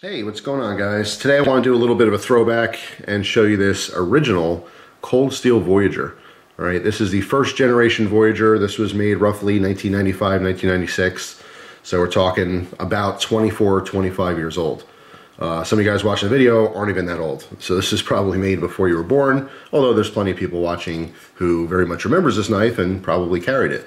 Hey, what's going on, guys? Today I want to do a little bit of a throwback and show you this original cold steel Voyager. All right, this is the first generation Voyager. This was made roughly 1995, 1996. So we're talking about 24, 25 years old. Some of you guys watching the video aren't even that old. So this is probably made before you were born, although there's plenty of people watching who very much remembers this knife and probably carried it.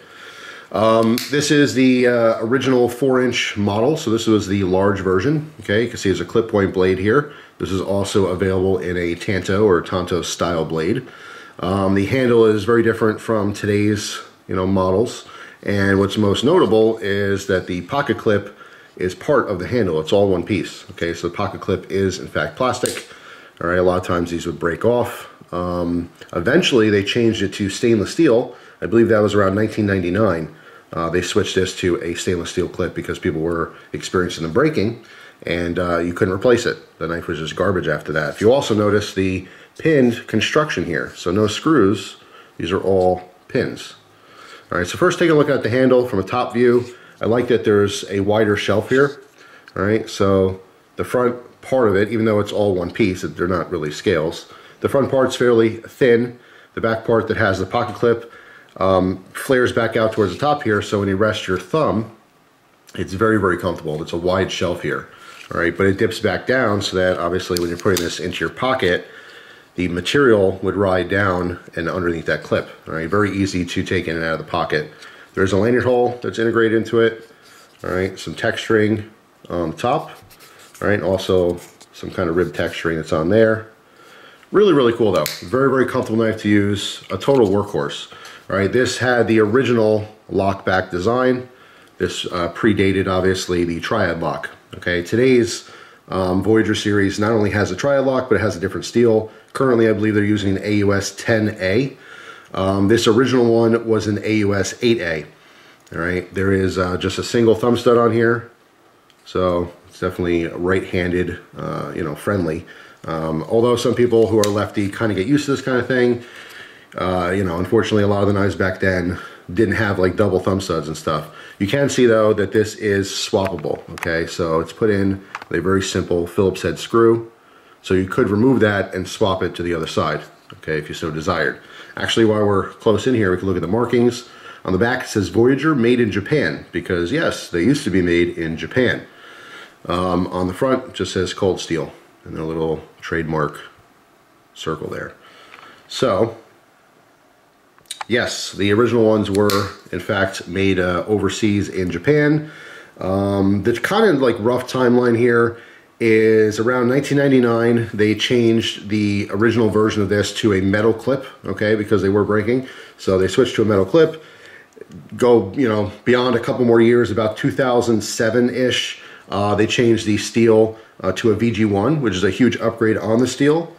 This is the original 4-inch model, so this was the large version. Okay, you can see there's a clip point blade here. This is also available in a Tanto or Tonto style blade. The handle is very different from today's models, and what's most notable is that the pocket clip is part of the handle. It's all one piece. Okay, so the pocket clip is in fact plastic. All right, a lot of times these would break off. Eventually they changed it to stainless steel. I believe that was around 1999. They switched this to a stainless steel clip because people were experiencing them breaking, and you couldn't replace it. The knife was just garbage after that. If you also notice the pinned construction here, so no screws, these are all pins. All right, so first take a look at the handle from a top view. I like that there's a wider shelf here. All right, so the front part of it, even though it's all one piece, they're not really scales. The front part's fairly thin. The back part that has the pocket clip flares back out towards the top here, so when you rest your thumb, it's very, very comfortable. It's a wide shelf here, all right, but it dips back down so that obviously when you're putting this into your pocket, the material would ride down and underneath that clip. All right, very easy to take in and out of the pocket. There's a lanyard hole that's integrated into it. All right, some texturing on the top. All right, also some kind of rib texturing that's on there. Really, really cool though. Very, very comfortable knife to use. A total workhorse. All right, this had the original lock back design. This predated, obviously, the triad lock. Okay, today's Voyager series not only has a triad lock, but it has a different steel. Currently, I believe they're using an AUS 10A. This original one was an AUS 8A. All right, there is just a single thumb stud on here, so it's definitely right-handed, friendly. Although some people who are lefty kind of get used to this kind of thing. Unfortunately, a lot of the knives back then didn't have like double thumb studs and stuff. You can see though that this is swappable. Okay, so it's put in with a very simple Phillips head screw. So you could remove that and swap it to the other side, okay, if you so desired. Actually, while we're close in here, we can look at the markings. On the back it says Voyager made in Japan, because yes, they used to be made in Japan. On the front it just says cold steel and a little trademark circle there. So yes, the original ones were, in fact, made overseas in Japan. The kind of like rough timeline here is around 1999, they changed the original version of this to a metal clip, okay, because they were breaking. So they switched to a metal clip. Go, beyond a couple more years, about 2007-ish, they changed the steel to a VG1, which is a huge upgrade on the steel.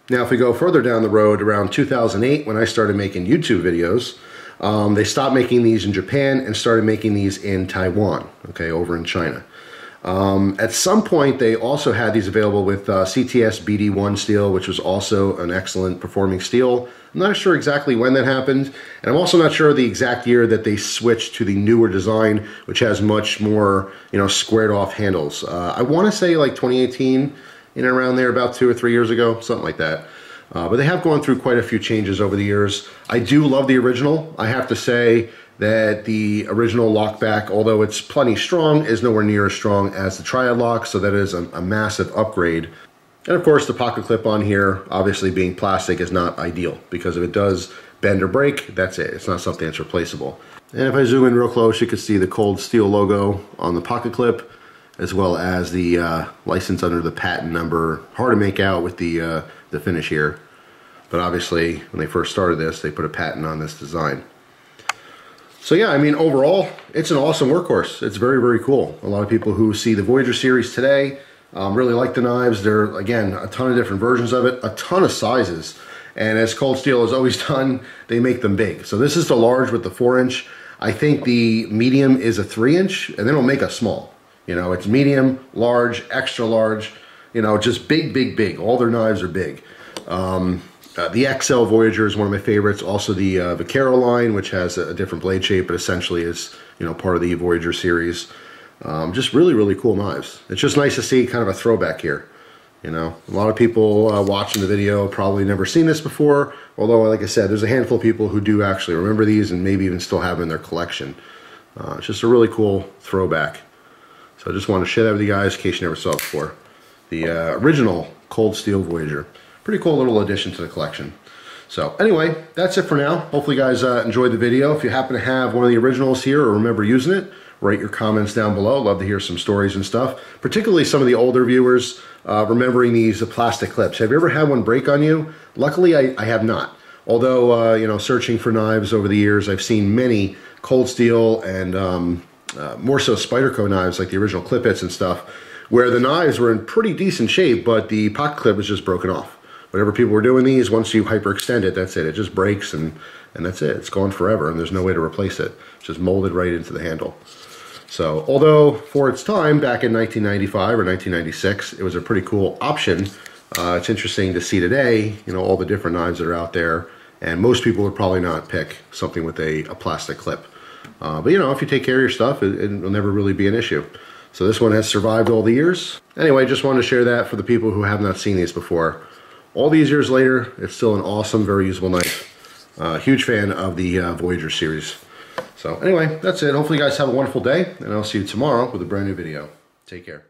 Now, if we go further down the road, around 2008, when I started making YouTube videos, they stopped making these in Japan and started making these in Taiwan, okay, over in China. At some point, they also had these available with Cts Bd1 Steel, which was also an excellent performing steel. I'm not sure exactly when that happened, and I'm also not sure the exact year that they switched to the newer design, which has much more, squared off handles. I want to say like 2018, in and around there, about 2 or 3 years ago, something like that. But they have gone through quite a few changes over the years. I do love the original. I have to say that the original lockback, although it's plenty strong, is nowhere near as strong as the triad lock, so that is a massive upgrade. And of course, the pocket clip on here, obviously being plastic, is not ideal, because if it does bend or break, that's it. It's not something that's replaceable. And if I zoom in real close, you can see the cold steel logo on the pocket clip, as well as the license under the patent number. Hard to make out with the finish here, but obviously when they first started this, they put a patent on this design. So yeah, I mean, overall, it's an awesome workhorse. It's very, very cool. A lot of people who see the Voyager series today really like the knives. There are, again, a ton of different versions of it, a ton of sizes, and as Cold Steel has always done, they make them big. So this is the large with the 4-inch. I think the medium is a 3-inch, and then it'll make a small. It's medium, large, extra large, just big, big, big. All their knives are big. The XL Voyager is one of my favorites. Also the Vaquero line, which has a different blade shape, but essentially is, part of the Voyager series. Just really, really cool knives. It's just nice to see kind of a throwback here. You know, a lot of people watching the video probably never seen this before, although, like I said, there's a handful of people who do actually remember these and maybe even still have them in their collection. It's just a really cool throwback. So I just want to share that with you guys in case you never saw it before. The original cold steel Voyager. Pretty cool little addition to the collection. So anyway, that's it for now. Hopefully you guys enjoyed the video. If you happen to have one of the originals here or remember using it, write your comments down below. Love to hear some stories and stuff. Particularly some of the older viewers remembering these plastic clips. Have you ever had one break on you? Luckily, I have not. Although, you know, searching for knives over the years, I've seen many cold steel and more so Spyderco knives, like the original clip hits and stuff, where the knives were in pretty decent shape, but the pocket clip was just broken off. Whenever people were doing these, once you hyperextend it, that's it. It just breaks and that's it. It's gone forever and there's no way to replace it. It's just molded right into the handle. So, although for its time, back in 1995 or 1996, it was a pretty cool option. It's interesting to see today, you know, all the different knives that are out there, and most people would probably not pick something with a plastic clip. But, you know, if you take care of your stuff, it'll never really be an issue. So this one has survived all the years. Anyway, just wanted to share that for the people who have not seen these before. All these years later, it's still an awesome, very usable knife. Huge fan of the Voyager series. So anyway, that's it. Hopefully you guys have a wonderful day, and I'll see you tomorrow with a brand new video. Take care.